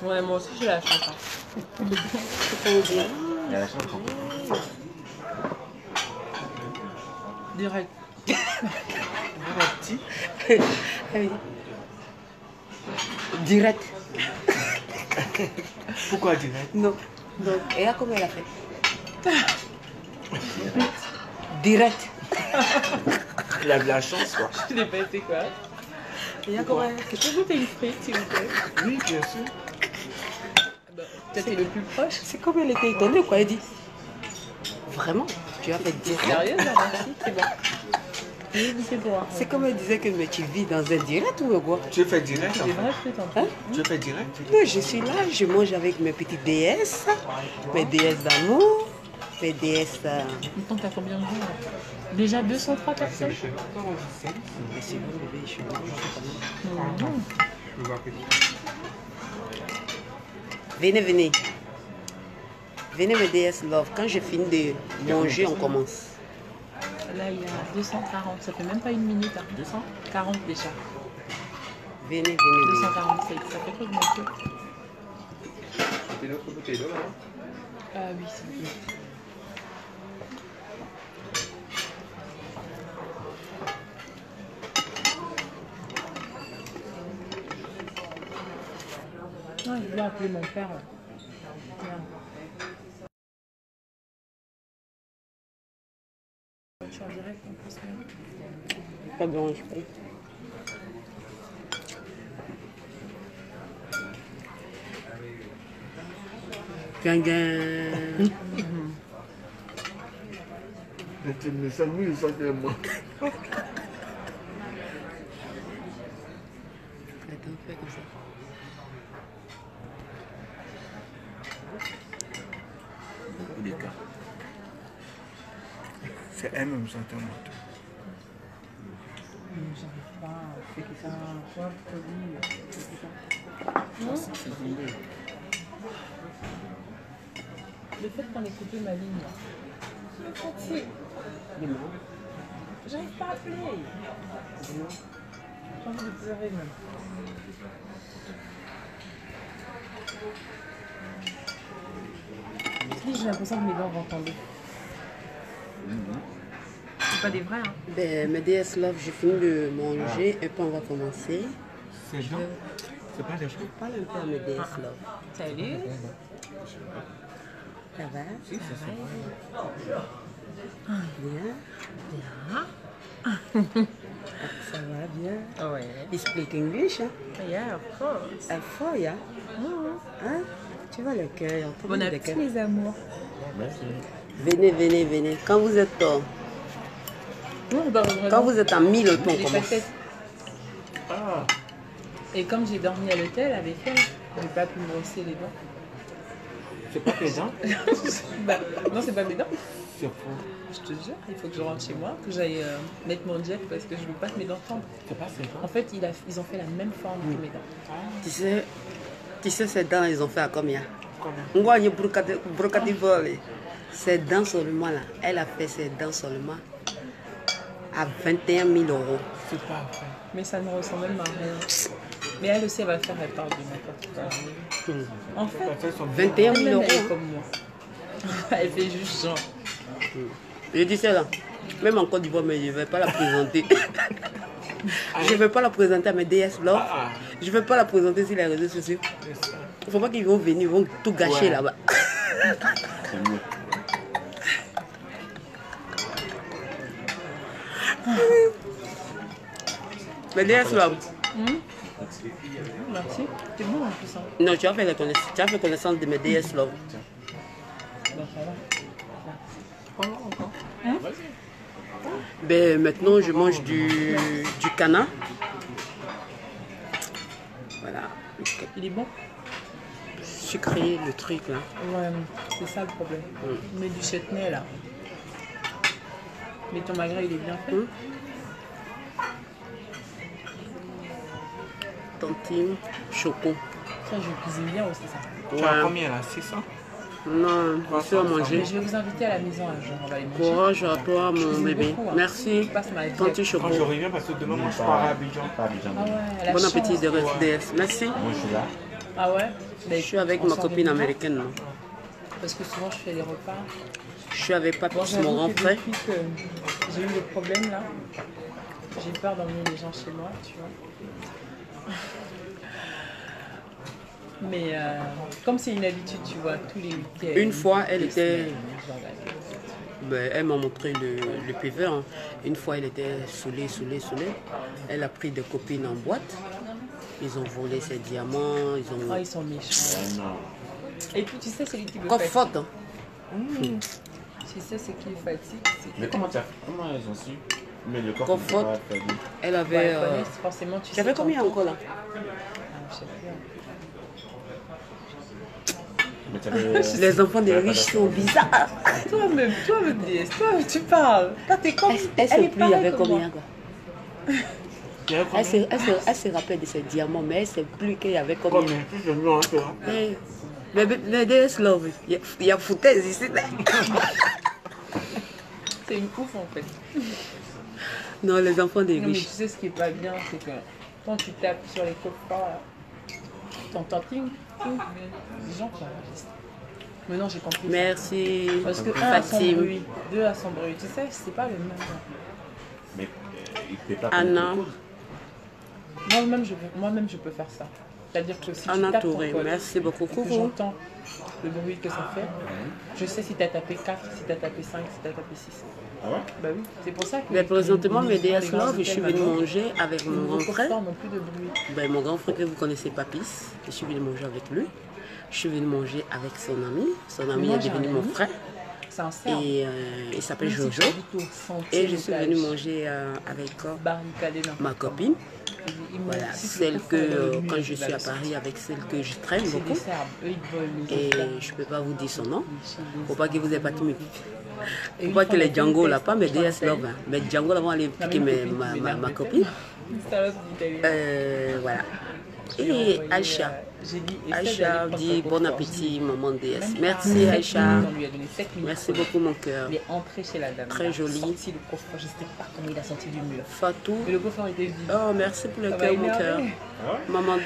Ouais, moi aussi j'ai la chance. C'est trop bien. Il y a la chance. Direct. Direct. Pourquoi direct? Non. Donc, et là, comment elle a fait? Direct. Il a de la chance, quoi. Je l'ai pas été quoi. Et là, comment elle a fait? Je peux goûter une frite s'il vous plaît. Oui, bien sûr. Bah, peut-être le plus proche. C'est comme elle était étonnée, quoi. Elle dit, vraiment, tu as fait direct. Sérieux, là, merci, c'est bon. Je vais goûter pour voir. C'est comme elle disait que mais tu vis dans un direct ou quoi? Tu fais direct, C'est en des fait. vraies frites en Hein? fait. Tu fais direct. Non, je suis là, je mange avec mes petites déesses, mes déesses d'amour, mes déesses... Attends, t'as combien de jours là? Déjà 203 personnes. Mais c'est bon, bébé, je suis là, je sais pas. Venez, venez. Venez, mes déesses love. Quand je finis de manger, on commence. Là, il y a 240. Ça fait même pas une minute. Hein. 240 déjà. Venez, venez, venez. 247. Ça fait quoi de monter? C'était notre bouteille d'eau, là. Ah oui, c'est bien. Non, je dois appeler mon père. Merde. Je suis en direct en plus. Pas de orange, pas. Gangan. Tu me s'amuse, ça, que moi. Attends, fais comme ça. Il est cas. C'est elle-même, ça, t'es moi. J'arrive pas. C'est que ça a un poivre, le fait qu'on ait coupé ma ligne là. En fait, c'est. J'arrive pas à appeler. J'ai envie de pleurer même. J'ai l'impression que mes dents vont tomber. C'est pas des vrais, hein. Ben, mes déesses love, j'ai fini de manger et puis on va commencer. C'est gens. C'est pas des gens. Parle un peu à mes déesses love. Salut. Ça va? Si, c'est ça. Bien? Ça va bien? Ouais. You speak English, hein? Yeah, of course. À fort, ya? Hein? Tu vois le cœur. Bon appétit, les amours. Merci. Venez, venez, venez. Quand vous êtes à 1000 on commence. Ah, Et comme j'ai dormi à l'hôtel avec elle, j'ai pas pu me brosser les dents. c'est pas tes dents? Bah, non, c'est pas mes dents. C'est faux. Je te jure, il faut que je rentre chez moi, que j'aille mettre mon jet parce que je veux pas que mes dents tombent. C'est pas ses En dents? fait, ils ont fait la même forme que mes dents. Tu sais, ces dents, ils ont fait à combien? Combien? On voit brocati volé. Ces dents seulement là, elle a fait ses dents seulement à 21 000 euros. C'est pas vrai. Mais ça ne ressemble même à rien. Mais elle aussi, elle va faire, elle parle de n'importe quoi. En fait, Ça fait son 21 000 elle-même, euros. elle est hein. comme moi. Elle fait juste genre. Je dis ça là. Même en Côte d'Ivoire, mais je ne vais pas la présenter. Je ne vais pas la présenter à mes DS Love. Je ne vais pas la présenter sur les réseaux sociaux. C'est ça. Il ne faut pas qu'ils vont venir, ils vont tout gâcher Ouais. là-bas. C'est mieux. Mes DS Love. Merci. C'est bon en plus. Hein. Non, tu as fait connaissance de mes DS Love. Bah, ça va. Encore. Ben, maintenant, je mange du canard. Voilà. Il est bon? Sucré, le truc là. Ouais, c'est ça le problème. Mais du chutney là. Mais ton magret, il est bien fait. Tantine, choco. Ça, je cuisine bien aussi, ça. Tu as combien là? 600? Non, je suis à manger. Mais je vais vous inviter à la maison un jour, on va aller manger. Courage à toi, mon cuisine bébé. beaucoup, hein. Merci. Je passe ma vie Ton à- petit choco. Quand je reviens, parce que demain, moi, je pars à Abidjan. Ah ouais, la Bon chance. appétit de DS. Merci. Moi, je suis là. Ah ouais? Je suis avec ma copine américaine. Non. Parce que souvent je fais les repas. Je suis avec Papis, Bon, mon grand frère. depuis que j'ai eu des problèmes là, j'ai peur d'emmener les gens chez moi, tu vois. Mais comme c'est une habitude, tu vois, tous les week-ends. Une fois, elle était... semaines, j'organise. Ben, elle m'a montré le PV. Hein. Une fois, elle était saoulée. Elle a pris des copines en boîte. Ils ont volé ses diamants. Ils Oh, ont... ils sont méchants. Et puis tu sais, c'est lui qui me Quoi fatigue. faute, hein. Tu sais, ce qui me fatigue, c'est Mais comment ils ont su? Mais le corps Quoi c'est pas faute. fait. Elle Ouais, avait... connaissent, forcément, tu sais. J'avais combien encore là? Je sais plus. Mais t'avais... Les enfants des riches sont bizarres. Toi-même, DS, toi, tu parles. Toi, t'es comme. Elle sait est plus, il y avait pareille que combien moi. quoi. Elle se rappelle de ses diamants, mais elle ne sait plus qu'il y avait combien. Combien? Plus de millions, hein, Mais DS Love, il y a foutaise ici. C'est une ouf en fait. Non, les enfants des Non, mais tu riches. sais ce qui est pas bien, c'est que quand tu tapes sur les coffres, t'entends ting, ting, les gens qui enregistrent. Maintenant j'ai compris. Merci, Parce que un à son Fatim. bruit, deux à son bruit, tu sais, c'est pas le même. Mais il ne fait pas Anna. Moi-même je peux faire ça. C'est-à-dire que si Anna tu tapes ton Touré, code, merci beaucoup. et que Coucou. j'entends le bruit que ça fait, je sais si tu as tapé 4, si tu as tapé 5, si tu as tapé 6. Ah ouais? Bah oui, c'est pour ça que... Mais présentement, mes les DS grands Love, je suis venue hôtels, manger avec maintenant, mon grand les frère. coffres n'ont plus de bruit. Ben, mon grand frère que vous connaissez, Papis. Je suis venue manger avec lui. Je suis venue manger avec son ami. Son ami moi, est j'ai devenu un mon ami. frère. C'est un cerf. Et il s'appelle Même si Jojo. tu habites au sentier Et je suis local, venue manger avec barricadé dans- ma copine. Ils m'ont Voilà, dit, si tu celle le que coffre est dans le mur, quand je tu vas suis à le Paris sortir. avec celle que je traîne C'est beaucoup. des Serbes, eux ils volent les Et enfants. je ne peux pas vous dire son nom. Chez les- Faut pas que vous ayez pas tout mes Et Faut une pas fois, que les on a fait Django le là, test, pas mes je t'en DS Love. Hein. Mais Django là vont aller La piquer même copine qui ma m'énerve copine. Une salope d'Italien. Voilà. Je lui ai Et envoyé, Aïcha. j'ai dit, essaie Aïcha d'aller prendre dit ton bon coffre. appétit, maman DS. Même Merci pas 7 Aïcha. minutes, on lui a donné 7 minutes. Merci beaucoup mon cœur. Il est entré chez la dame. Très il a joli. sorti le coffre, je ne sais pas comment il a sorti du mur. Fatou. Mais le coffre était vide. Oh, merci pour le Ça m'a cœur, mon énervé. cœur. Ah ouais? Mamandou.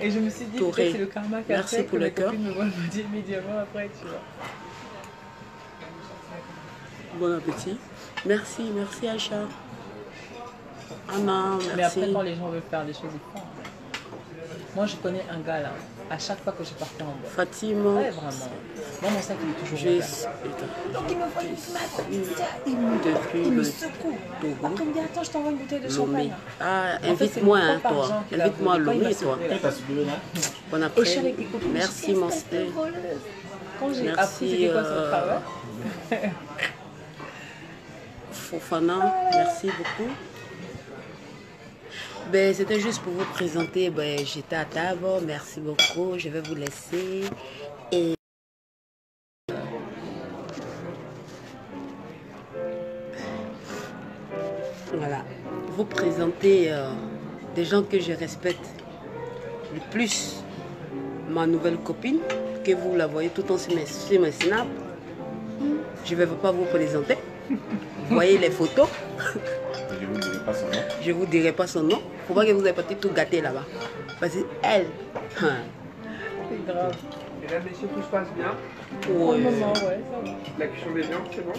Et je me suis dit, Touré. peut-être c'est le karma qui a Merci fait pour que le mes cœur. copines me voient me dire immédiatement après, tu vois. Bon appétit. Merci, merci Aïcha. Anna, Mais après, merci. quand les gens veulent faire des choses, ils font. Moi, je connais un gars là, à chaque fois que je partais en boîte. Fatima. Ouais, vraiment. Moi, mon sac, il est toujours Je ouvert. Donc, il me voit, depuis il me le secoue. Togo. Après, il me dit, attends, je t'envoie une bouteille de Lomé. champagne. Ah, En fait, c'est invite-moi, le hein, propre toi. argent qu'il a Invite-moi à volé. Quand il Lomé, m'a toi. secoué, là. T'as suivi là? Bon Et je suis après. avec des copines. Merci, je dis, mon espèce de sté. voleuse. Quand j'ai Merci, appris c'était quoi son travail, Fofana, merci beaucoup. Ben, c'était juste pour vous présenter. Ben, j'étais à table. Merci beaucoup. Je vais vous laisser. Et voilà. Vous présenter des gens que je respecte le plus. Ma nouvelle copine, que vous la voyez tout le temps sur mes snaps. Je ne vais pas vous présenter. Vous voyez les photos. Je vous dirai pas son nom. Je ne vous dirai pas son nom. Faut pas que vous ayez pas tout gâté là-bas. Parce que elle. c'est grave. Et là, messieurs, tout se passe bien. Pour le moment, ouais, ça va. La cuisson des viandes, c'est bon.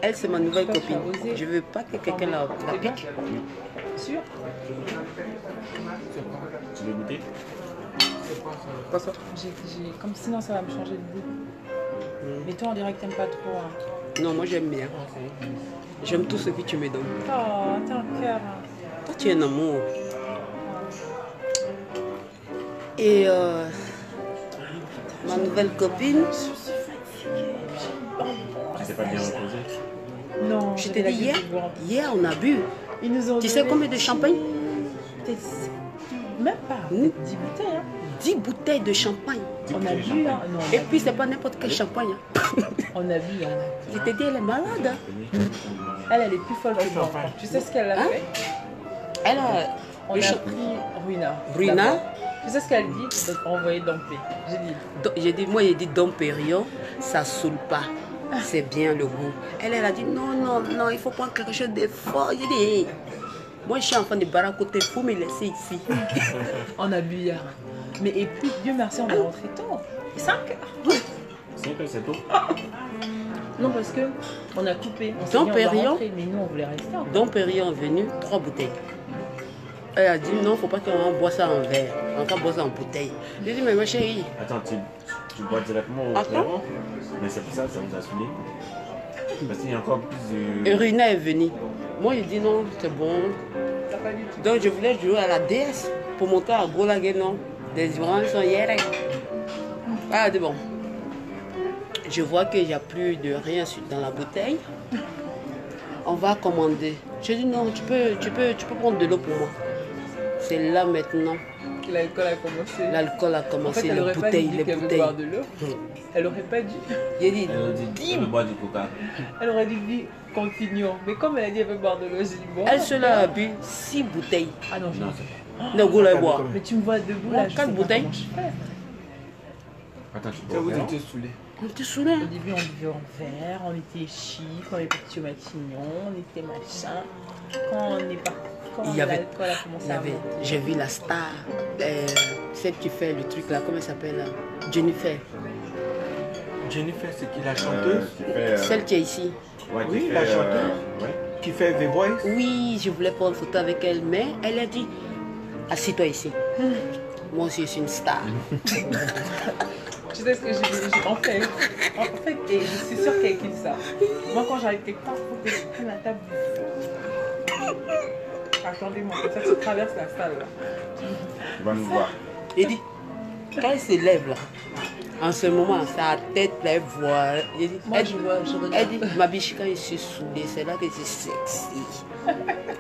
Elle, c'est ma nouvelle Toi, tu copine. as osé. Je veux pas que quelqu'un la pique. Sûr? Tu veux goûter? Quoi ça? Comme sinon, ça va me changer de goût. Mais toi, on dirait que t'aimes pas trop. Hein. Non, moi j'aime bien. J'aime tout ce que tu me donnes. Oh, t'es un cœur. Hein. Toi, tu es un amour. Et ma nouvelle copine, Tu t'es pas bien reposé? Non, je j'avais t'ai la dit gueule hier, de boire. hier on a bu. Ils nous ont Tu sais donné- combien de champagne? Même pas. Hmm? 10 bouteilles. Hein. 10 bouteilles de champagne. On a bu. Hein. Non, Et puis c'est pas n'importe quel champagne. Hein. on a bu. Hein. Je t'ai dit, elle est malade. Hein. Elle est plus folle que moi. Tu sais ce qu'elle a Hein? fait? Elle a On le a cha- pris Ruina. Ruina. d'abord. Tu sais ce qu'elle dit? Donc, envoyer Dompé. J'ai dit. J'ai dit Dom Pérignon, ça saoule pas. C'est bien le goût. Elle a dit non, non, non, il faut prendre quelque chose de fort. J'ai dit, Moi, je suis enfant de Barakoté, il faut me laisser ici. On a bu hier. Mais et puis, Dieu merci, on est rentré tôt. 5 heures. 5 heures, c'est tôt. Non, parce que on a coupé. On s'est Dans dit, on doit Périllon. rentrer, mais nous, on voulait rester encore. Donc, Périllon est venu, 3 bouteilles. Elle a dit non, faut pas qu'on boit ça en verre, on va boire ça en bouteille. J'ai dit, mais ma chérie, Attends, tu bois directement au Attends. clairement. Mais c'est pour ça que ça vous a saoulé. Parce qu'il y a encore plus de. Rina est venue. Moi, j'ai dit non, c'est bon. T'as pas du tout. Donc, je voulais jouer à la DS pour monter à Golagué, non. Des ivrognes sont hier. Ah, c'est bon. Je vois qu'il n'y a plus de rien dans la bouteille. On va commander. J'ai dit non, tu peux prendre de l'eau pour moi. C'est là maintenant. L'alcool a commencé. L'alcool a En fait, commencé, elle les aurait pas bouteilles, dit les qu'elle veut bouteilles. boire de l'eau. Elle aurait pas dû. J'ai dit, Elle a dit, elle veut boire du coca. Elle aurait dit continuons. Mais comme elle a dit elle veut boire de l'eau, j'ai dit bon. elle seule a bu 6 bouteilles Ah non, je Non, ne c'est sais de Golagué boire. Mais tu me vois debout Moi, là, je sais 4 pas bouteilles. comment je fais. Attends, tu Ça bois au vous verre. étiez saoulés. On te souvient. Au début, on buvait en verre, on était chic, on était petit au Matignon, on était machin. Quand on est parti, quand Il y avait- l'alcool a commencé à monter. J'ai vu la star, celle qui fait le truc là, comment elle s'appelle là? Jennifer, Jennifer, c'est qui la chanteuse Qui fait. celle qui est ici. Ouais, qui Oui, fait, la chanteuse. Ouais. qui fait The Voice. Oui, je voulais prendre photo avec elle, mais elle a dit, assis-toi ici. Moi aussi, je suis une star. Tu sais ce que en fait, et je suis sûre qu'elle kiffe ça. Moi, quand j'arrive quelque part, il faut que je prenne la table. Attendez-moi, comme ça, tu traverses la salle là. Tu vas nous voir. Il dit, quand elle se lève là, en ce moment, sa tête, là, elle voit. Il dit, Moi, elle, je vois, je regarde. elle dit, ma biche, quand je suis saoulée, c'est là que je suis sexy.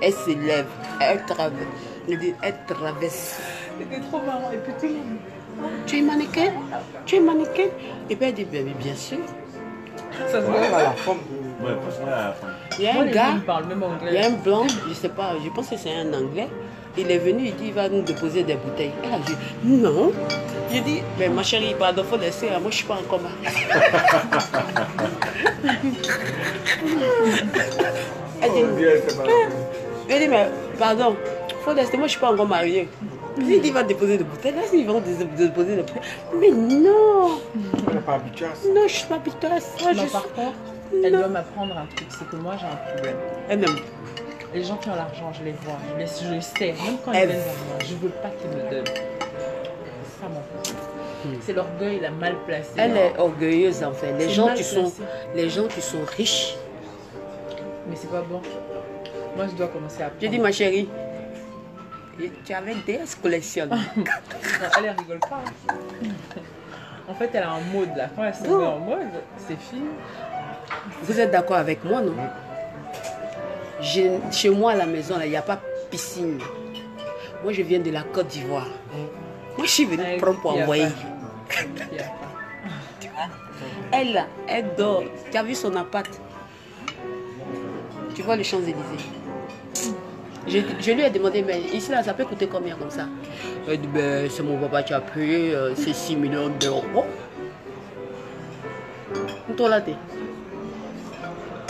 Elle se lève, elle traverse. Il dit, elle traverse. C'était trop marrant. Et puis tout le monde. Tu es mannequin? Tu es mannequin? Et puis elle dit, bien sûr. Ça se Ouais, voit. elle a la forme de... Ouais, franchement, à la fin. Il y a Moi, un les gars. gens, ils parlent même Il y a anglais. un blanc, je sais pas, je pense que c'est un anglais. Il est venu, il dit il va nous déposer des bouteilles. Elle a dit non. J'ai dit, mais ma chérie, pardon, faut laisser, moi je suis pas encore mariée. Elle dit, Oh, bien, c'est pas la peine. elle dit, mais pardon, faut laisser, moi je suis pas encore mariée. Il dit il va déposer des bouteilles. Là, ils vont déposer des bouteilles. Mais non, Elle n'est pas habituée à ça. non, je suis pas habituée à ça. Non, Je par suis... contre, elle doit m'apprendre un truc. C'est que moi, j'ai un problème. Elle m'aime. Les gens qui ont l'argent, je les vois, je les sais, même quand ils Elle- viennent vers moi, je veux pas qu'ils me donnent. Ça m'en C'est l'orgueil, la mal placé. Elle est orgueilleuse en fait. Les C'est gens mal qui sont, placé. les gens qui sont riches. Mais c'est pas bon. Moi, je dois commencer à J'ai dit, apprendre. ma chérie, tu avais des collections. Non, elle rigole pas. En fait, elle a un mode là. Quand elle se met en mode, c'est fini. Vous êtes d'accord avec moi, non? Chez moi à la maison, il n'y a pas piscine. Moi, je viens de la Côte d'Ivoire. Moi, je suis venue Elle prendre pour qui a envoyer. pas. Qui a pas. Elle, là, elle dort. Tu as vu son appart? Tu vois les Champs-Élysées? Je lui ai demandé, mais ici, là, ça peut coûter combien comme ça? Elle dit, ben, c'est mon papa qui a payé, c'est 6 millions d'euros. Toi, là, t'es.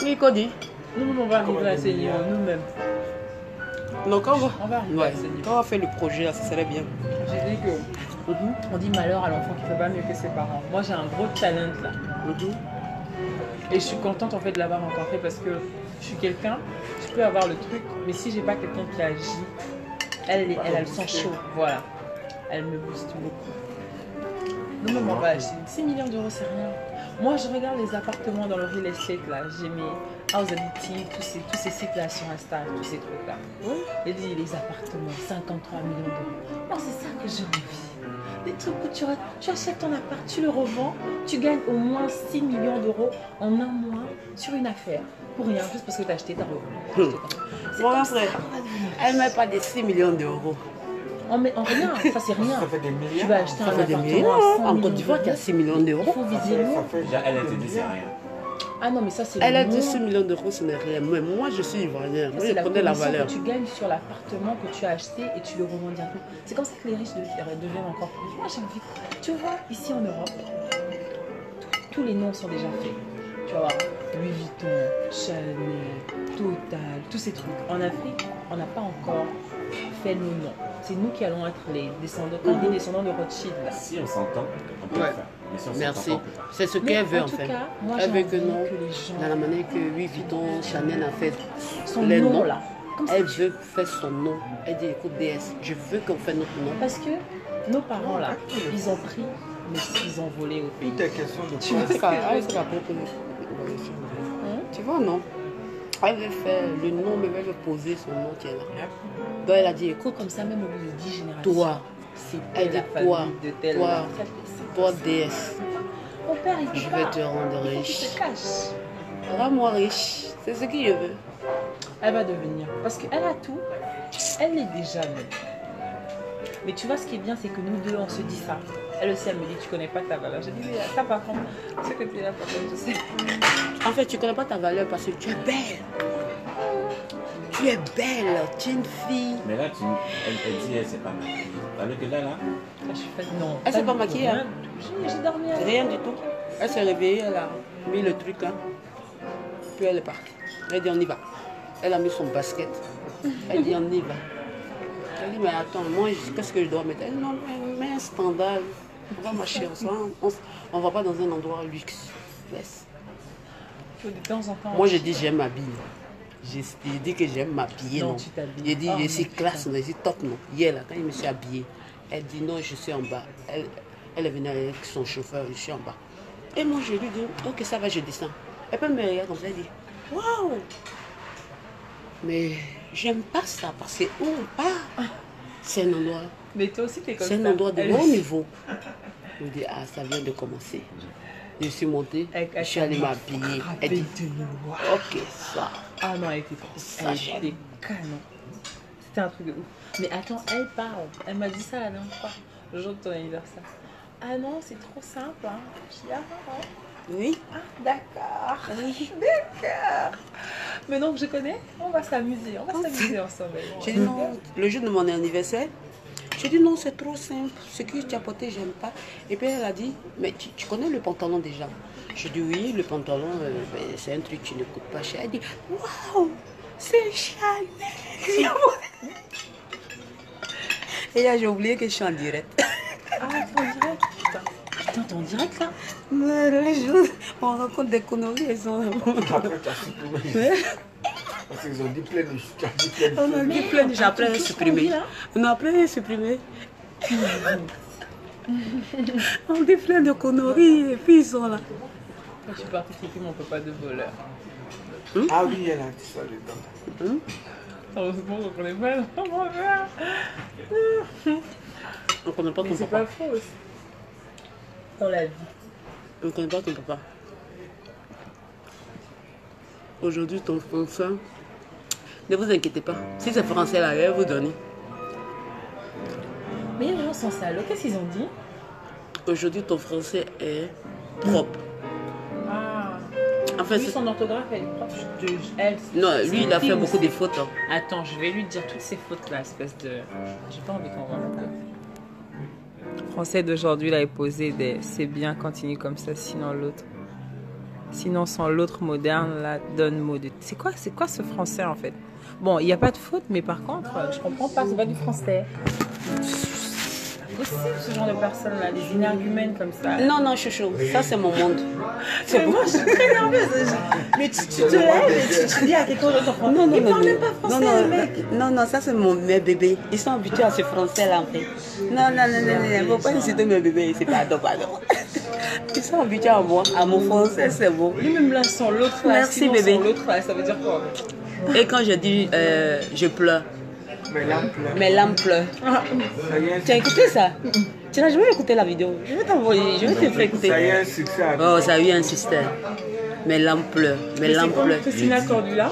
Oui, qu'on dit? Nous, on va arriver à ces niveaux nous-mêmes. Donc, quand On va arriver ouais, à ce niveau. quand on va faire le projet, là, ça serait bien. J'ai dit que on dit malheur à l'enfant qui ne fait pas mieux que ses parents. Moi, j'ai un gros challenge là. Et je suis contente en fait de l'avoir rencontré parce que je suis quelqu'un, je peux avoir le truc, mais si j'ai pas quelqu'un qui agit, elle a le sang chaud, voilà. Elle me booste beaucoup. Nous-mêmes, on va acheter 6 millions d'euros, c'est rien. Moi, je regarde les appartements dans le real estate là. J'ai mes House Additive, tous ces sites là sur Insta, tous ces trucs là. Et les appartements, 53 millions d'euros. Moi, c'est ça que j'ai envie. Des trucs où tu achètes ton appart, tu le revends, tu gagnes au moins 6 millions d'euros en un mois sur une affaire. Pour rien, juste parce que tu as acheté ta revenue. Mon frère, elle ne met pas des 6 millions d'euros. En rien, ça c'est rien. Ça fait des Tu milliards. vas acheter un Ça fait des appartement millions. à 100 En millions Côte d'Ivoire, il y a d'euros. 6 millions Il d'euros. faut viser loin. Ça fait Déjà, elle a des été dit, c'est milliards. rien. Ah non, mais ça c'est Elle a le dit monde. 6 millions d'euros, ce n'est rien. Mais moi, je suis ivoirienne. Moi, C'est je la connais la commission valeur. que tu gagnes sur l'appartement que tu as acheté et tu le revends directement. C'est comme ça que les riches deviennent encore plus. Moi j'ai envie. Tu vois, ici en Europe, tous les noms sont déjà faits. Tu vas voir, Louis Vuitton, Chanel, Total, tous ces trucs. En Afrique, on n'a pas encore fait nos noms. C'est nous qui allons être les descendants, quand on dit descendants de Rothschild. Là. Si on s'entend, on peut le Ouais. faire. Mais si on Merci. s'entend pas, on peut pas. C'est ce Mais qu'elle veut en tout fait. cas, moi, Elle j'ai veut que envie non. que les gens... Dans la manière que Louis Vuitton, Chanel a fait Son les nom, noms. là. Comme ça, Elle veut faire son nom. Elle dit écoute DS, je veux qu'on fasse notre nom. parce que nos parents, là, ils ont pris, mais ils ont volé au pays. Tout est question de Tu vois quoi. ce que je veux dire? Tu vois, non? Elle veut faire le nom, mais elle veut poser son nom qui est là. Donc elle a dit écoute, Comme ça, même au bout de 10 générations. toi, C'est elle la dit famille toi, de tel. toi, toi DS, Mon père, il peut je pas. vais te rendre Il faut qu'il riche. se cache. Rends-moi riche. C'est ce que je veux. Elle va devenir. Parce qu'elle a tout. Elle est déjà même. Mais tu vois, ce qui est bien, c'est que nous deux, on se dit ça. Elle aussi, elle me dit, tu connais pas ta valeur. Je dis, oui, ça par contre, ce que tu es là, par contre, je sais. En fait, tu connais pas ta valeur parce que tu es belle. Tu es belle. Tu es une fille. Mais là, elle dit, elle s'est pas maquillée. Alors que là, Là, je suis faite, non. Elle s'est pas du tout. maquillée, hein? J'ai dormi avec. Rien du tout. Elle s'est réveillée, elle a mis le truc, hein. Puis elle est partie. Elle dit on y va. Elle a mis son basket. Elle dit on y va. Elle dit mais attends, moi qu'est-ce que je dois mettre? Elle dit non, mais un standard. On va marcher ensemble. On va pas dans un endroit luxe. Laisse. De temps en temps. Moi je dis j'aime m'habiller. J'ai dit que j'aime m'habiller, Non, non. tu t'habilles. J'ai dit Oh, je suis non, classe, non, je suis top, non. Hier là, quand je me suis habillée, elle dit non, je suis en bas. Elle est venue avec son chauffeur, je suis en bas. Et moi je lui dis ok ça va, je descends. Elle peut me regarder comme ça, elle dit waouh. Mais j'aime pas ça parce que où on part, c'est un endroit, Mais toi aussi, t'es comme ça. c'est un endroit de Elle haut aussi. niveau. Je me dis ah ça vient de commencer. Je suis montée, Avec- je suis allée m'habiller. Elle dit de noir. ok ça. Ah non, elle était trop. Ça, Elle j'aime. était canon. C'était un truc de ouf. Mais attends, elle parle. Elle m'a dit ça la dernière fois, le jour de ton anniversaire. Ah non, c'est trop simple. Hein. Je dis, ah, Oui. d'accord. Oui. D'accord. Mais donc, je connais. On va s'amuser. On va s'amuser ensemble. J'ai dit non, le jour de mon anniversaire, j'ai dit non, c'est trop simple. Ce que tu as porté, j'aime pas. Et puis elle a dit, mais tu connais le pantalon déjà? J'ai dit oui, le pantalon, ben, c'est un truc qui ne coûte pas cher. Elle dit, waouh, c'est Chanel. Et là, j'ai oublié que je suis en direct. Ah, t'es en direct. Putain, t'es en direct là? Mais les gens, on raconte des conneries, elles sont... Après, tu as supprimé. Parce qu'ils ont dit plein de choses. Tu as dit plein de On a choses. dit plein de... J'ai après Qu'est-ce qu'on supprimé. dit, là? On a après supprimé. On dit plein de conneries et puis ils sont là. Quand je suis partie, c'est plus mon papa de voleur. Ah oui, elle a dit ça dedans. Heureusement, on connaît pas le voleur. On ne connaît pas Mais ton c'est papa. pas faux aussi. Dans la vie. On ne connaît pas ton papa. Aujourd'hui, ton français, ne vous inquiétez pas. Si c'est français, là, elle va vous donner. Mais les gens sont salauds. Qu'est-ce qu'ils ont dit? Aujourd'hui, ton français est propre. Ah. En fait, Lui, c'est- son orthographe, elle est propre. Elle, non, c'est lui, il a une fait fille beaucoup aussi. de fautes. Hein. Attends, je vais lui dire toutes ces fautes-là, espèce de... J'ai pas envie qu'on voit mon cœur. Français d'aujourd'hui, là, est posé des... C'est bien, continue comme ça, sinon l'autre... Sinon, sans l'autre moderne, là, donne mot de... C'est quoi ce français, en fait? Bon, il n'y a pas de faute, mais par contre, je comprends pas, c'est pas du français. C'est possible, ce genre de personnes-là, des énergumènes comme ça. Non, non, chouchou, ça c'est mon monde. C'est Mais bon. moi, je suis très nerveuse. Mais tu te lèves et tu dis à quelqu'un d'autre en français. Non, non, Il non, parle non. même pas français, non, le mec. non, non, ça c'est mes bébés. Ils sont habitués à ce français-là en fait. Non, non, non, non, non, faut pas insulter mes bébés, c'est pardon, pardon. Ils sont habitués à moi, à mon français, c'est bon. Lui-même là, sans l'autre là, Merci, sinon, bébé. sans l'autre là, ça veut dire quoi? Et quand je dis je pleure, Mais là, on pleure. mes larmes pleurent. Ça y est, Tu as écouté ça? Tu n'as jamais écouté la vidéo? Je vais t'envoyer, je vais te faire écouter. ça y est, un succès à Oh, ça a eu un système. Mes larmes pleurent, mes Mais larmes c'est comme pleurent. Christina Cordula.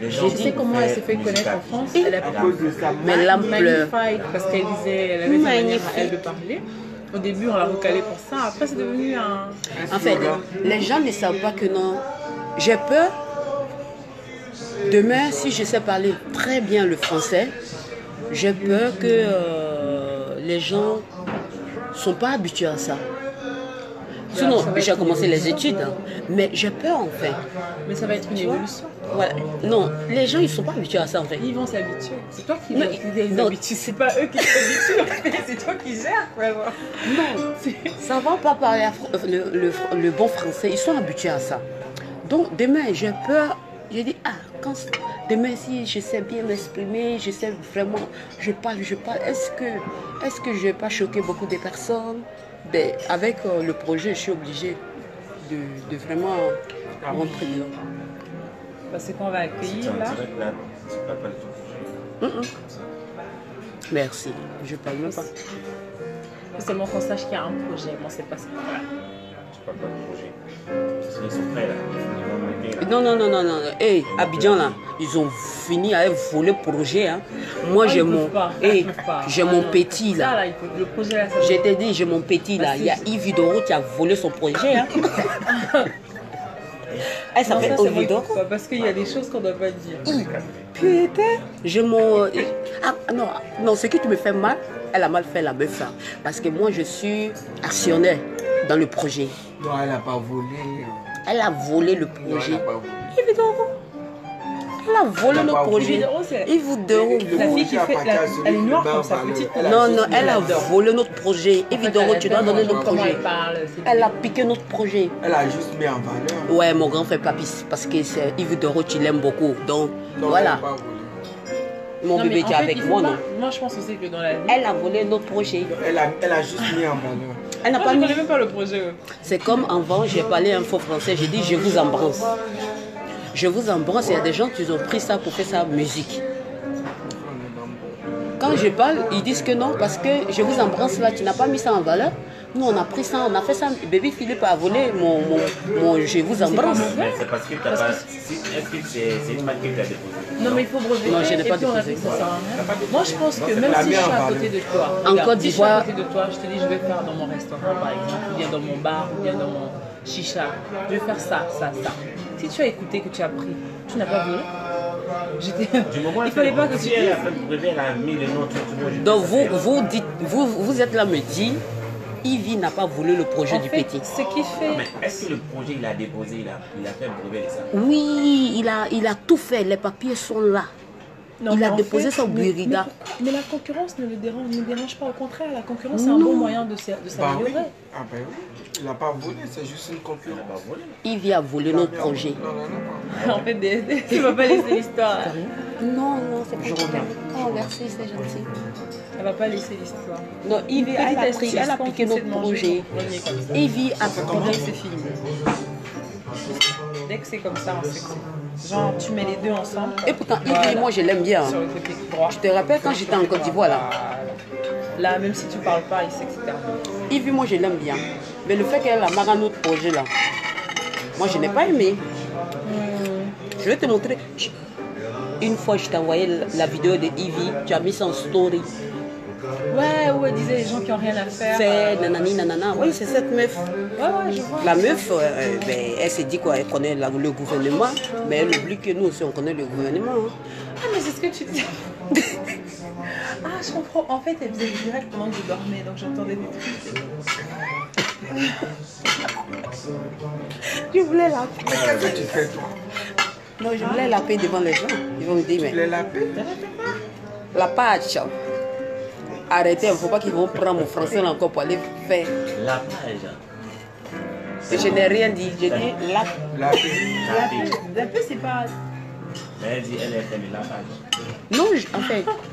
les gens Tu sais comment elle s'est fait connaître en France? Elle a à cause de sa Mes larmes pleurent. magnifique parce qu'elle disait, elle avait sa manière à Magnifique. elle de parler. Au début, on l'a recalé pour ça. Après, c'est devenu un... En fait, les gens ne savent pas que non. J'ai peur. Demain, si je sais parler très bien le français, j'ai peur que les gens ne sont pas habitués à ça. Sinon, ça va j'ai être commencé une les évolution. études, hein. Mais j'ai peur en fait. Mais ça va être une Tu vois? évolution. Voilà. Non, les gens ils sont pas habitués à ça en fait. Ils vont s'habituer. C'est toi qui Non, les non. habitues. C'est pas eux qui s'habituent. C'est toi qui gères. Quoi. Non, ça va pas parler le bon français. Ils sont habitués à ça. Donc demain, j'ai peur. Je dis, ah, demain, si je sais bien m'exprimer, je sais vraiment, je parle. Est-ce que je vais pas choquer beaucoup de personnes? Ben, avec le projet, je suis obligée de vraiment rentrer dedans. Parce qu'on va Si tu accueillir es en là. direct là, tu ne parles pas de ton projet. Merci, je parle même pas. Faut seulement qu'on sache qu'il y a un projet. Bon, c'est pas ça. Tu ne parles pas de projet. Parce qu'ils sont prêts là. Ils vont monter là. Non. Hey, Abidjan là, ils ont fini à voler le projet. Hein. Moi, j'ai Ils mon, peuvent pas, hey, ils peuvent pas. j'ai mon petit Ça, là. là, le projet là, ça Je t'ai dit, j'ai mon petit là. Il y a Yves Vidoro qui a volé son projet. Hein. Elle Non, s'appelle ça, c'est moi qui Ovidoro. peux pas, parce qu'il y a des choses qu'on ne doit pas dire. Putain, j'ai mon. Ah, non, ce qui te me fait mal, elle a mal fait la meuf là. Parce que moi, je suis actionnaire dans le projet. Non, elle n'a pas volé. Elle a volé le Non, elle projet. n'a pas volé. Yves Vidoro. Elle a volé Elle a le pas projet. Yves Vidoro, c'est- Yves Vidoro. La fille qui fait. Elle est noire comme ça, petite. Non, elle a volé notre projet. Évidemment, tu dois donner notre Comment projet. elle parle. Elle a piqué notre projet. Elle a juste mis en valeur. Ouais, mon grand frère Papis, parce que c'est Yves Doro, tu l'aimes beaucoup. Donc, Non, voilà, elle n'a pas volé. mon Non, mais bébé en qui est fait, avec il faut moi, pas- non. Moi, je pense aussi que dans la vie. Elle a volé notre projet. Elle a juste mis en valeur. Elle n'a Moi, pas je mis. connais même pas le projet. C'est comme avant, j'ai parlé un faux français, j'ai dit je vous embrasse. Je vous embrasse, il y a des gens qui ont pris ça pour faire sa musique. Quand je parle, ils disent que non, parce que je vous embrasse là, tu n'as pas mis ça en valeur. Nous, on a pris ça, on a fait ça. Bébé Philippe a volé mon je vous embrasse. Mais c'est parce que tu n'as pas. Est-ce que c'est une marque que tu as déposée? Non, mais il faut breveter. Non, je n'ai pas et puis on a déposé. fait que ça sert à rien. Moi, je pense que c'est même la si je mienne suis en à valeur. côté de toi, En regarde, Côte si je suis à d'Ivoire- côté de toi, je te dis, je vais faire dans mon restaurant, par exemple, ou bien dans mon bar, ou bien dans mon chicha. Je vais faire ça. Si tu as écouté, que tu as pris, tu n'as pas volé. Du moment où Il fallait pas que tu si elle a dises. fait le brevet, elle a mis le nom, tout le monde. Donc vous dites, vous êtes là me dire, Yves n'a pas voulu le projet En du fait, petit. ce qui fait. Mais est-ce que le projet il a déposé, il a fait le brevet de ça? Oui, il a tout fait, les papiers sont là. Non, Il mais a en déposé son mais- Burida. Mais la concurrence ne le dérange pas, au contraire, la concurrence c'est un bon moyen de Bah oui. s'améliorer. Ah ben oui. Il n'a pas volé, c'est juste une concurrence. Elle a pas volé. Yves a volé notre projet. Non. En fait, tu vas pas laisser l'histoire. Non, c'est pas vrai. Oh, merci, c'est gentil. Elle va pas laisser l'histoire. Non, Yves, Petite elle a astuce, pris, elle a quand piqué tu sais notre de manger projet. ton premier comme ça. Yves a Dès que c'est fini. Dès que c'est comme ça, on sait que c'est. Genre, tu mets les deux ensemble. Et pourtant, Yves, Voilà. moi je l'aime bien. Sur le côté droit. Je te rappelle quand j'étais en Côte d'Ivoire là. Là, même si tu parles pas, il sait que c'est terminé. Yves, moi je l'aime bien. Mais le fait qu'elle a marre à notre projet là, moi je n'ai pas aimé. Je vais te montrer. Une fois, je t'ai envoyé la vidéo de Yves, tu as mis ça en story. Ouais, où elle disait les gens qui ont rien à faire. Fait nanani nanana. Oui, c'est cette meuf. Ouais, je vois. La meuf, ben, elle s'est dit quoi, elle connaît le gouvernement, mais elle oublie que nous aussi on connaît le gouvernement. Hein. Ah, mais c'est ce que tu dis. Ah, je comprends. En fait, elle faisait le direct pendant que je dormais, donc j'entendais des trucs. Je voulais la paix. Qu'est-ce que tu fais toi? Non, je voulais la paix devant les gens. Ils vont me dire, Tu mais voulais la paix? la page. Arrêtez, il ne faut pas qu'ils vont prendre mon français là encore pour aller faire. La page. Je n'ai rien dit. J'ai dit la. La paix. La page. La paix, c'est pas. Mais elle dit, elle a fait le lavage. Non, en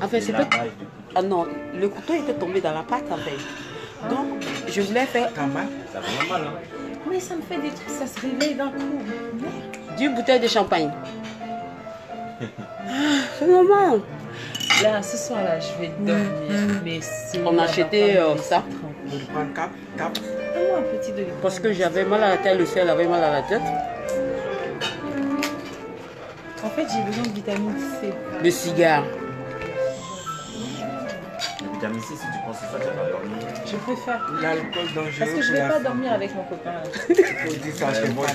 fait, c'est Le pas. lavage de Ah non, le couteau était tombé dans la pâte en fait. Donc, je voulais faire T'as mal? Ça fait mal, hein? Mais ça me fait des trucs, ça se réveille d'un coup. Merde. du bouteille de champagne. C'est normal. Là, ce soir-là, je vais dormir. Mais c'est. On a acheté ça. Je prends cap. Donne-moi un petit de Parce que j'avais mal à la tête, le ciel avait mal à la tête. En fait, j'ai besoin de vitamine C. Le cigare. La vitamine C, si tu penses que ça, tu vas pas dormir. Je préfère. L'alcool dangereux. Parce que je pour vais la pas santé. dormir avec mon copain. là. Il faut dire ça chez moi.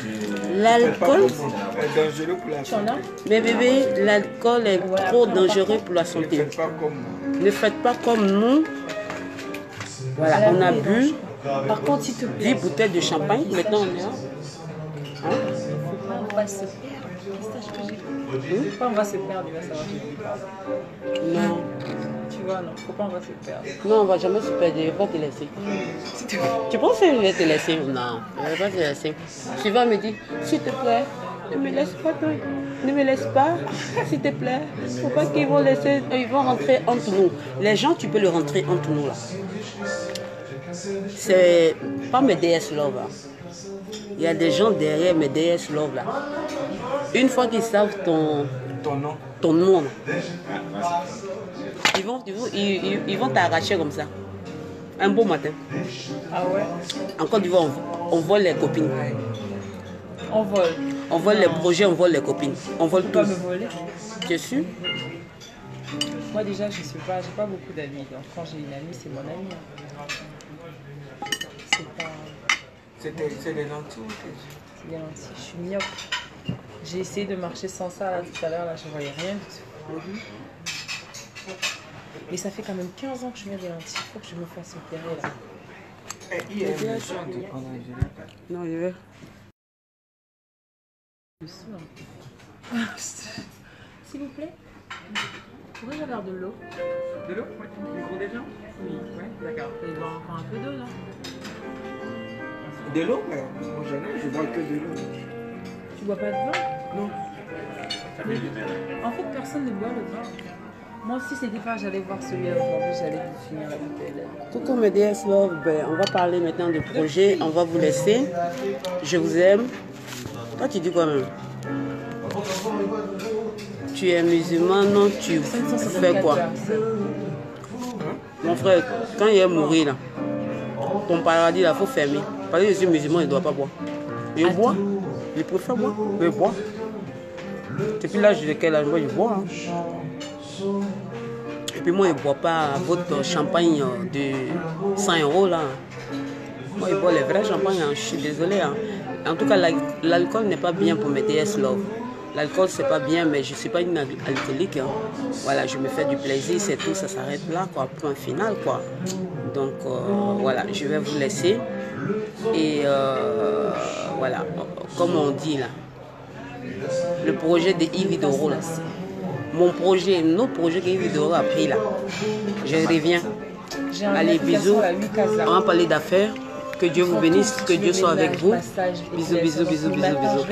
L'alcool, C'est dangereux pour la Tu en santé. as? mais bébé, l'alcool est Ouais, trop après, on dangereux pour la Ne santé. faites pas comme moi. Ne faites pas comme nous. Voilà, on a bu. Par contre, s'il te 10 plaît, bouteilles de champagne, maintenant on est là. faut pas on va se perdre. Qu'est-ce que j'ai Faut pas on va se perdre, il va savoir que j'ai dit pardon. Non, Tu vois, non, faut pas on va se perdre. non, on va jamais se perdre, je vais pas te laisser. Tu penses que je vais te laisser? Non, je vais pas te laisser. Suivant me dit, s'il te plaît, ne me laisse pas, toi. Ne me laisse pas, s'il te plaît. Faut pas qu'ils vont laisser, ils vont rentrer entre nous. Les gens, tu peux le rentrer entre nous là. C'est pas mes DS Love là. Il y a des gens derrière mes DS Love là. Une fois qu'ils savent ton nom, là, ils vont t'arracher comme ça. Un beau matin. Ah ouais? En Côte d'Ivoire, on vole les copines. On vole. On vole les projets, on vole les copines. On vole Faut tout. pas me voler. Tu es sûr? Moi déjà, j'ai pas beaucoup d'amis. Donc quand j'ai une amie, c'est mon amie. C'est pas... C'est des lentilles. C'est des lentilles. Je suis myope. J'ai essayé de marcher sans ça là, tout à l'heure, là, je voyais rien du tout. Mais ça fait quand même 15 ans que je mets des lentilles. Il faut que je me fasse opérer là. Non, je vais. S'il vous plaît, pourriez-je avoir de l'eau? De l'eau? Oui. Micro déjà? Oui. Oui, d'accord. Il va encore un peu d'eau là. De l'eau? En général, je bois que de l'eau. Tu bois pas de vin? Non. En fait, personne ne boit le vin. Moi aussi, c'est différent. J'allais voir celui-là aujourd'hui, j'allais finir la bouteille. Coucou mes DS Love, ben, on va parler maintenant de projet, on va vous laisser. Je vous aime. Toi tu dis quoi même? Tu es musulman, non? Tu fais quoi? Mon frère, quand il est mourir là, ton paradis là, il faut fermer. Parce que je suis musulman, il ne doit pas boire. Je bois, je préfère boire, je bois. Depuis l'âge de quel âge? Moi je bois. Hein. Et puis moi je ne bois pas votre champagne de 100 € là. Moi je bois les vrais champagnes, hein. Je suis désolée. Hein. En tout cas, l'alcool n'est pas bien pour mes DS Love. L'alcool c'est pas bien, mais je ne suis pas une alcoolique. Hein. Voilà, je me fais du plaisir, c'est tout, ça s'arrête là, quoi. Point final, quoi. Donc voilà, je vais vous laisser. Et voilà, comme on dit là, le projet de Yves Doro là. Mon projet, notre projet que Yves Doro a pris là. Je reviens. Allez, bisous. On va parler d'affaires. Que Dieu vous bénisse, que Dieu soit avec vous. Bisous, bisous, bisous, bisous, bisous.